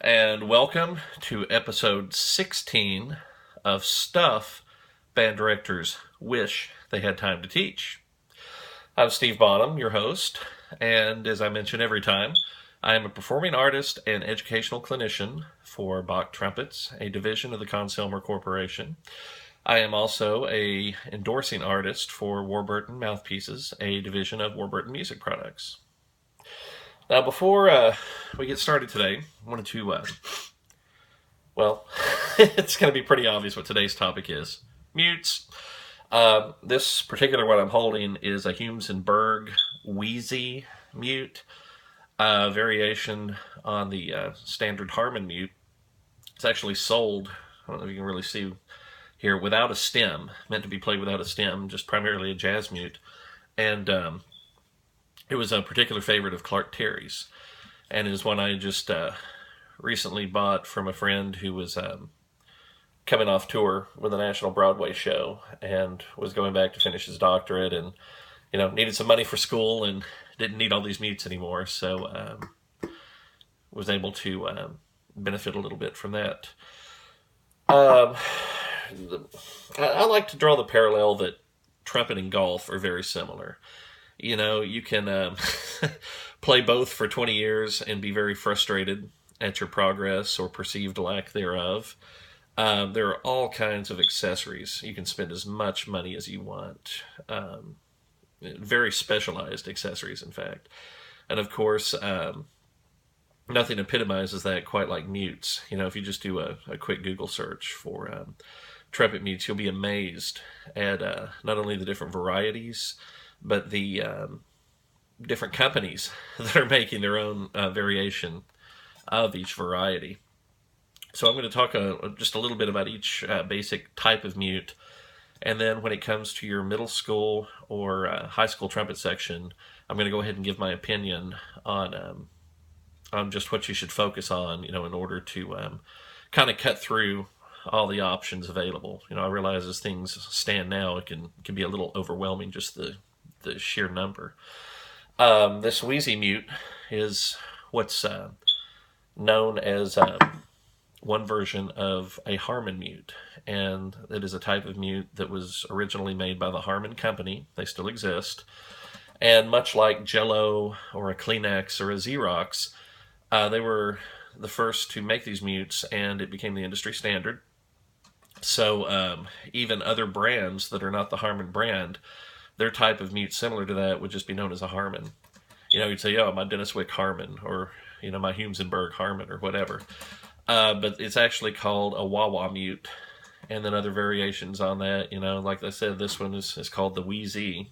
and welcome to episode 16 of Stuff Band Directors Wish They Had Time to Teach. I'm Steve Bonham, your host, and as I mention every time, I am a performing artist and educational clinician for Bach Trumpets, a division of the Conn-Selmer Corporation. I am also a endorsing artist for Warburton Mouthpieces, a division of Warburton Music Products. Now, before we get started today, I wanted to, it's going to be pretty obvious what today's topic is. Mutes. This particular one I'm holding is a Humes and Berg Wheezy mute, variation on the standard Harman mute. It's actually sold, I don't know if you can really see here, without a stem, meant to be played without a stem, just primarily a jazz mute. And it was a particular favorite of Clark Terry's, and it is one I just recently bought from a friend who was coming off tour with a national Broadway show and was going back to finish his doctorate, and needed some money for school and didn't need all these mutes anymore, so was able to benefit a little bit from that. I like to draw the parallel that trumpet and golf are very similar. You can play both for 20 years and be very frustrated at your progress or perceived lack thereof. There are all kinds of accessories. You can spend as much money as you want. Very specialized accessories, in fact. And of course, nothing epitomizes that quite like mutes. If you just do a quick Google search for trumpet mutes, you'll be amazed at not only the different varieties, but the different companies that are making their own variation of each variety. So I'm going to talk just a little bit about each basic type of mute, and then when it comes to your middle school or high school trumpet section, I'm going to go ahead and give my opinion on just what you should focus on, in order to kind of cut through all the options available. I realize as things stand now, it can be a little overwhelming, just the sheer number. This Wheezy mute is what's known as one version of a Harman mute, and it is a type of mute that was originally made by the Harman Company. They still exist, and much like Jello or a Kleenex or a Xerox, they were the first to make these mutes, and it became the industry standard. So even other brands that are not the Harman brand, their type of mute similar to that would just be known as a Harman. You'd say, my Dennis Wick Harman, or, my Humes and Berg Harman, or whatever. But it's actually called a wah-wah mute, and then other variations on that. Like I said, this one is called the Wheezy.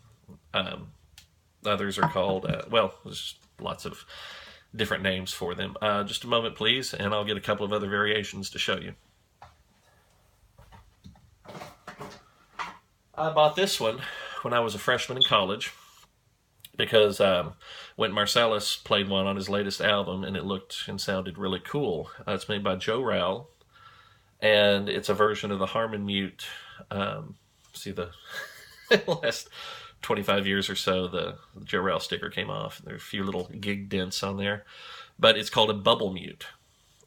Others are called, there's lots of different names for them. Just a moment, please, and I'll get a couple of other variations to show you. I bought this one when I was a freshman in college because Wynton Marsalis played one on his latest album, and it looked and sounded really cool. It's made by Joe Rowell, and it's a version of the Harman mute. See, the last 25 years or so, the Joe Rowell sticker came off. There are a few little gig dents on there, but it's called a bubble mute,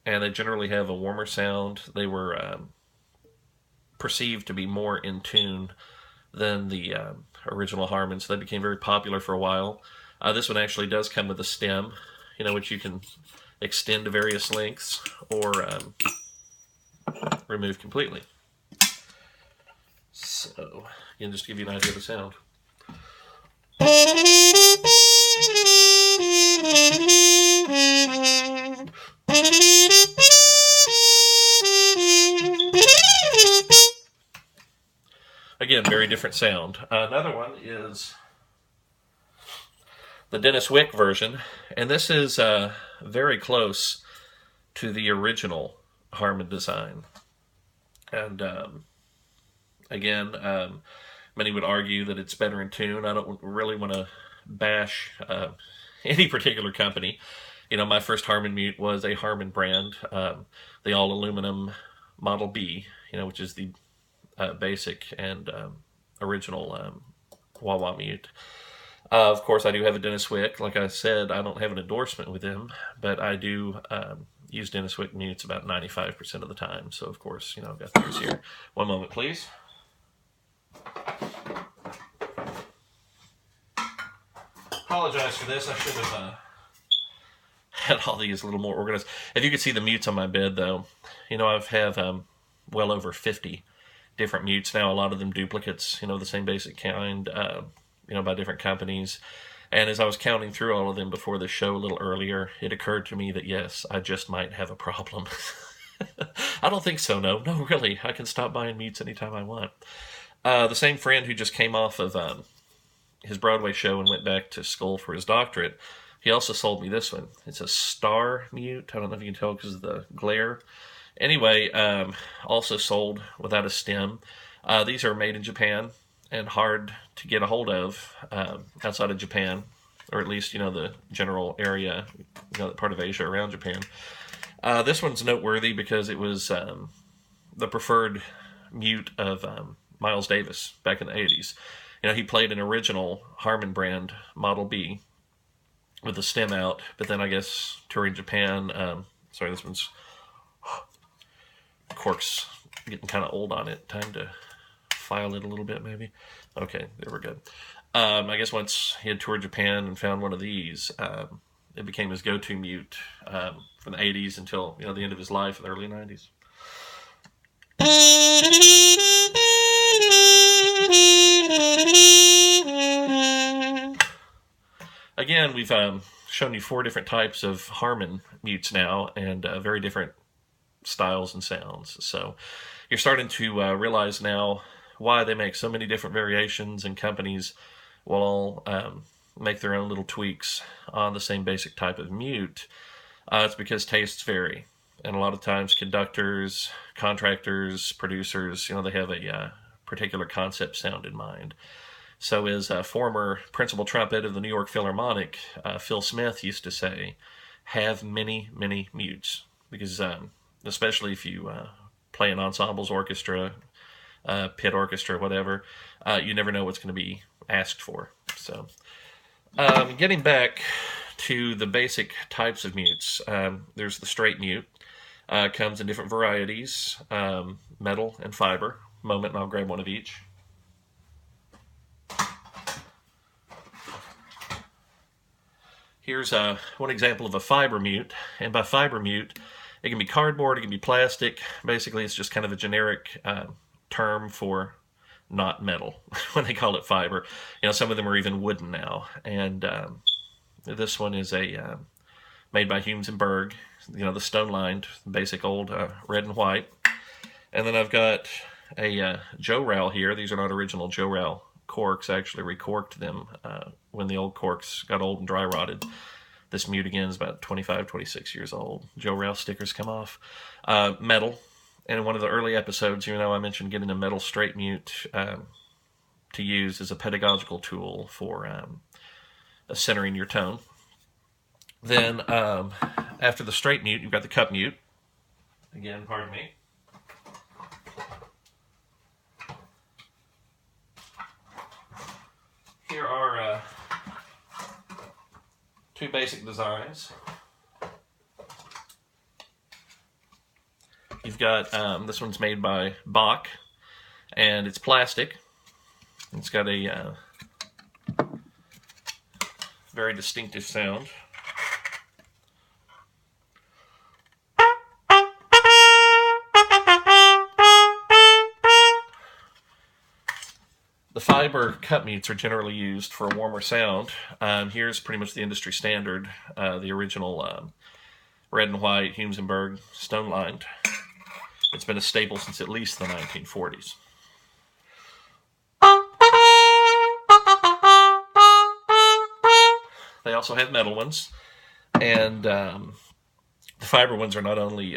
and they generally have a warmer sound. They were perceived to be more in tune than the original Harman, so they became very popular for a while. This one actually does come with a stem, which you can extend to various lengths or remove completely. So, again, just to give you an idea of the sound. Again, very different sound. Another one is the Dennis Wick version, and this is very close to the original Harman design. And again, many would argue that it's better in tune. I don't really want to bash any particular company. My first Harman mute was a Harman brand, the all aluminum Model B, which is the basic and original wah-wah mute. Of course, I do have a Dennis Wick. Like I said, I don't have an endorsement with him, but I do use Dennis Wick mutes about 95% of the time. So, of course, I've got those here. One moment, please. Apologize for this. I should have had all these a little more organized. If you could see the mutes on my bed, though, I've have well over 50 different mutes now. A lot of them duplicates, the same basic kind, by different companies. And as I was counting through all of them before the show a little earlier, it occurred to me that, yes, I just might have a problem. I don't think so, no. No, really. I can stop buying mutes anytime I want. The same friend who just came off of his Broadway show and went back to school for his doctorate, he also sold me this one. It's a Star mute. I don't know if you can tell because of the glare. Anyway, also sold without a stem. These are made in Japan and hard to get a hold of outside of Japan, or at least, the general area, part of Asia around Japan. This one's noteworthy because it was the preferred mute of Miles Davis back in the 80s. He played an original Harman brand Model B with the stem out, but then I guess touring Japan, sorry, this one's cork's getting kind of old on it. Time to file it a little bit, maybe. Okay, there we're good. I guess once he had toured Japan and found one of these, it became his go-to mute from the 80s until the end of his life in the early 90s. Again, we've shown you 4 different types of Harman mutes now, and very different styles and sounds. So you're starting to realize now why they make so many different variations, and companies will all make their own little tweaks on the same basic type of mute. It's because tastes vary. And a lot of times conductors, contractors, producers, they have a particular concept sound in mind. So as a former principal trumpet of the New York Philharmonic, Phil Smith used to say, have many, many mutes. Because especially if you play an ensembles orchestra, pit orchestra, whatever, you never know what's going to be asked for. So getting back to the basic types of mutes, there's the straight mute. Comes in different varieties, metal and fiber. Moment, and I'll grab one of each. Here's one example of a fiber mute, and by fiber mute, it can be cardboard, it can be plastic. Basically, it's just kind of a generic term for not metal when they call it fiber. Some of them are even wooden now, and this one is a made by Humes and Berg, the stone-lined, basic old red and white. And then I've got a Joe Rowell here. These are not original Joe Rowell corks. I actually recorked them when the old corks got old and dry rotted. This mute again is about 25, 26 years old. Joe Rowell stickers come off. Metal. And in one of the early episodes, I mentioned getting a metal straight mute to use as a pedagogical tool for centering your tone. Then after the straight mute, you've got the cup mute. Again, pardon me. Here are 2 basic designs. You've got, this one's made by Bach, and it's plastic. It's got a very distinctive sound. The fiber cup mutes are generally used for a warmer sound. Here's pretty much the industry standard, the original red and white Humes and Berg stone-lined. It's been a staple since at least the 1940s. They also have metal ones, and the fiber ones are not only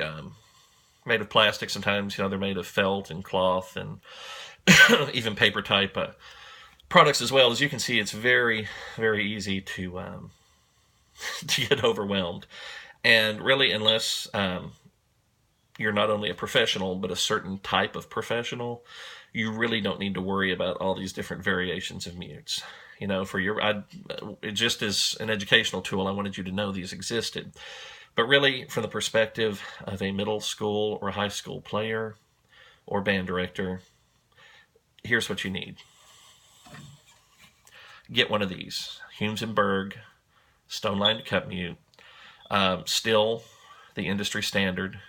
made of plastic. Sometimes they're made of felt and cloth and even paper type products as well. As you can see, it's very, very easy to to get overwhelmed. And really, unless you're not only a professional, but a certain type of professional, you really don't need to worry about all these different variations of mutes. For it just as an educational tool, I wanted you to know these existed. But really, from the perspective of a middle school or high school player or band director, here's what you need. Get one of these. Humes and Berg, stone line cut mute. Still the industry standard,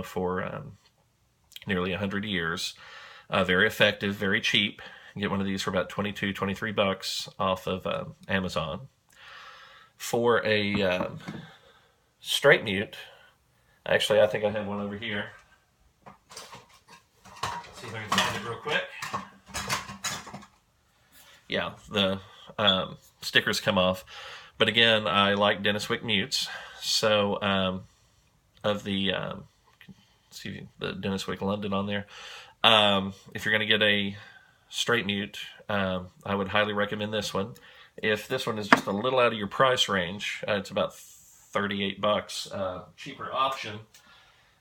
for nearly 100 years. Very effective, very cheap. You get one of these for about 22, 23 bucks off of Amazon. For a straight mute, actually, I think I have one over here. Let's see if I can find it real quick. Yeah, the stickers come off. But again, I like Dennis Wick mutes. So of the see the Dennis Wick London on there. If you're going to get a straight mute, I would highly recommend this one. If this one is just a little out of your price range, it's about 38 bucks. Cheaper option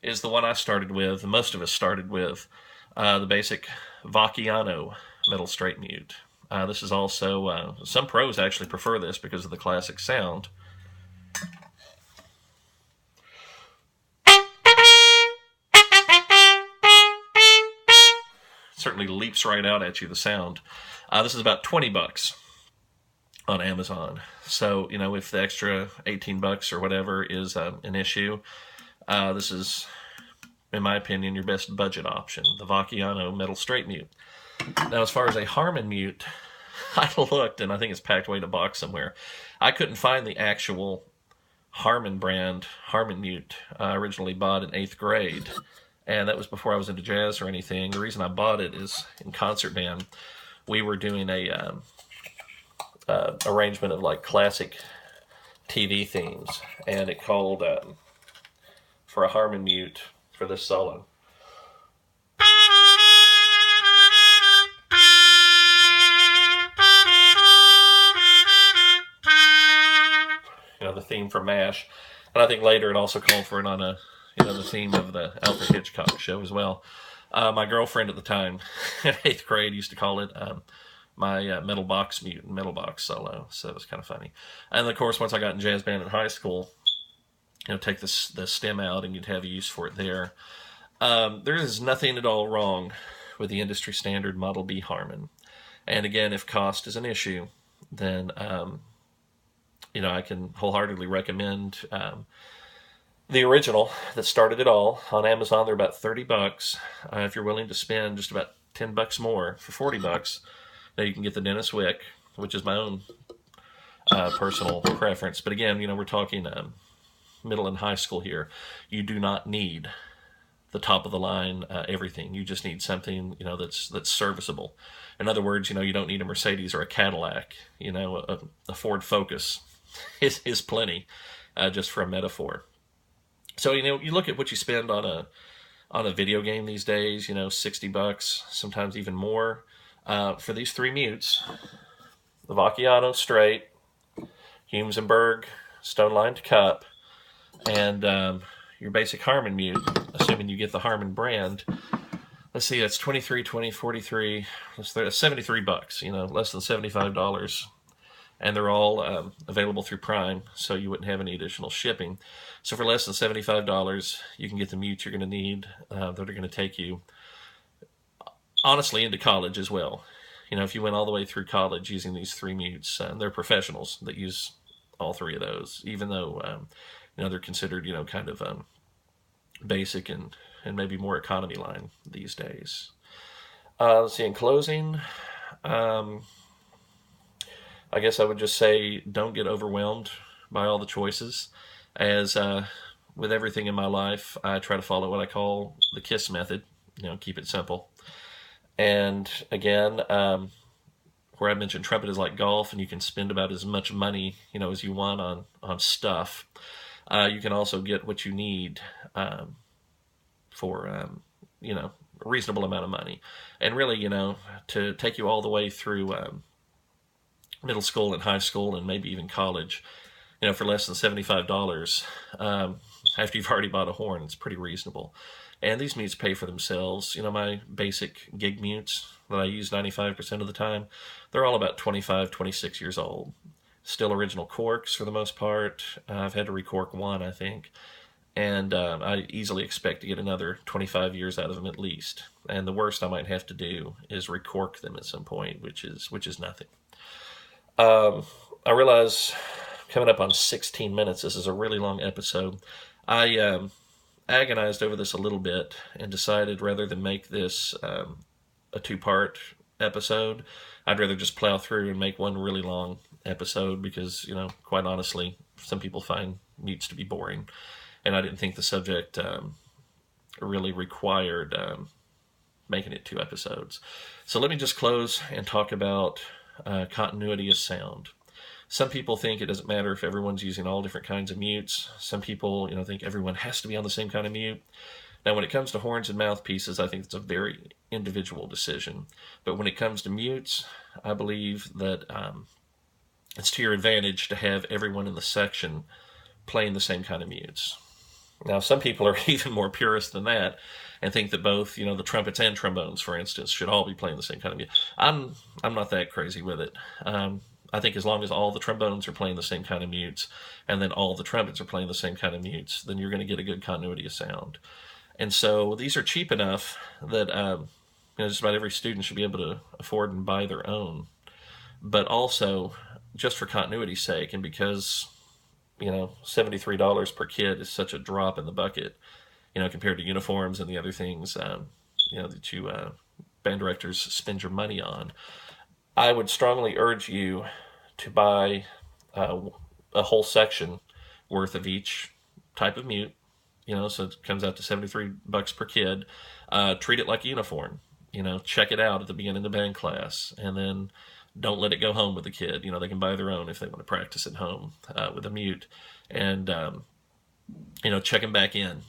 is the one I started with. Most of us started with the basic Vacchiano metal straight mute. This is also, some pros actually prefer this because of the classic sound. Certainly leaps right out at you, the sound. This is about 20 bucks on Amazon. So, if the extra 18 bucks or whatever is an issue, this is, in my opinion, your best budget option, the Vacchiano metal straight mute. Now, as far as a Harman mute, I looked, and I think it's packed away in a box somewhere. I couldn't find the actual Harman brand Harman mute I originally bought in 8th grade, and that was before I was into jazz or anything. The reason I bought it is in concert band, we were doing a arrangement of like classic TV themes, and it called for a Harman mute for this solo. The theme for MASH, and I think later it also called for it on the theme of the Alfred Hitchcock show as well. My girlfriend at the time, in 8th grade, used to call it my metal box mute and metal box solo, so it was kind of funny. And of course, once I got in jazz band in high school, take the stem out and you'd have use for it there. There is nothing at all wrong with the industry standard Model B Harman. And again, if cost is an issue, then I can wholeheartedly recommend the original that started it all. On Amazon, they're about 30 bucks. If you're willing to spend just about 10 bucks more for 40 bucks, now you can get the Dennis Wick, which is my own personal preference. But again, we're talking middle and high school here. You do not need the top of the line everything. You just need something that's serviceable. In other words, you don't need a Mercedes or a Cadillac. A Ford Focus is plenty, just for a metaphor. So you look at what you spend on a video game these days. 60 bucks, sometimes even more, for these three mutes: the Vacchiano straight, Humes and Berg stone lined cup, and your basic Harman mute, assuming you get the Harman brand. Let's see, that's 23, 20, 43, that's 73 bucks, less than $75. And they're all available through Prime, so you wouldn't have any additional shipping. So for less than $75, you can get the mutes you're going to need that are going to take you, honestly, into college as well. If you went all the way through college using these three mutes, they're professionals that use all three of those, even though they're considered kind of basic and maybe more economy line these days. Let's see, in closing, I guess I would just say don't get overwhelmed by all the choices. As with everything in my life, I try to follow what I call the KISS method, keep it simple. And again, where I mentioned trumpet is like golf, and you can spend about as much money, as you want on stuff. You can also get what you need for, a reasonable amount of money. And really, to take you all the way through middle school and high school and maybe even college, for less than $75, after you've already bought a horn, it's pretty reasonable. And these mutes pay for themselves. My basic gig mutes that I use 95% of the time, they're all about 25, 26 years old. still original corks for the most part. I've had to recork one, I think. And I easily expect to get another 25 years out of them at least. And the worst I might have to do is recork them at some point, which is nothing. I realize coming up on 16 minutes, this is a really long episode. I agonized over this a little bit and decided rather than make this a two-part episode, I'd rather just plow through and make one really long episode because, quite honestly, some people find mutes to be boring. And I didn't think the subject really required making it 2 episodes. So let me just close and talk about continuity of sound. Some people think it doesn't matter if everyone's using all different kinds of mutes. Some people, think everyone has to be on the same kind of mute. Now, when it comes to horns and mouthpieces, I think it's a very individual decision. But when it comes to mutes, I believe that it's to your advantage to have everyone in the section playing the same kind of mutes. Now, some people are even more purist than that and think that both, the trumpets and trombones, for instance, should all be playing the same kind of mute. I'm not that crazy with it. I think as long as all the trombones are playing the same kind of mutes and then all the trumpets are playing the same kind of mutes, then you're going to get a good continuity of sound. And so these are cheap enough that just about every student should be able to afford and buy their own. But also, just for continuity's sake, and because $73 per kid is such a drop in the bucket, compared to uniforms and the other things, that you band directors spend your money on. I would strongly urge you to buy a whole section worth of each type of mute, so it comes out to $73 per kid. Treat it like a uniform, check it out at the beginning of band class, and then don't let it go home with the kid. They can buy their own if they want to practice at home with a mute. And, check them back in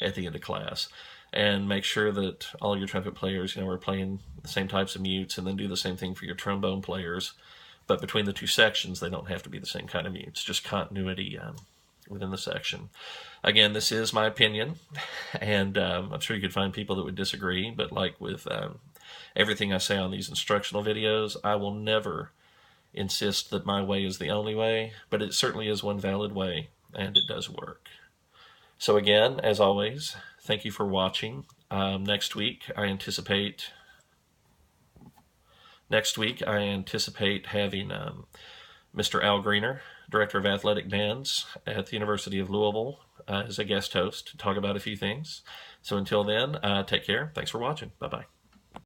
at the end of class. And make sure that all your trumpet players, are playing the same types of mutes, and then do the same thing for your trombone players. But between the 2 sections, they don't have to be the same kind of mutes, just continuity within the section. Again, this is my opinion, and I'm sure you could find people that would disagree, but like with everything I say on these instructional videos, I will never insist that my way is the only way, but it certainly is one valid way, and it does work. So again, as always, thank you for watching. Next week, I anticipate having Mr. Al Greener, Director of Athletic Bands at the University of Louisville, as a guest host to talk about a few things. So until then, take care. Thanks for watching. Bye-bye.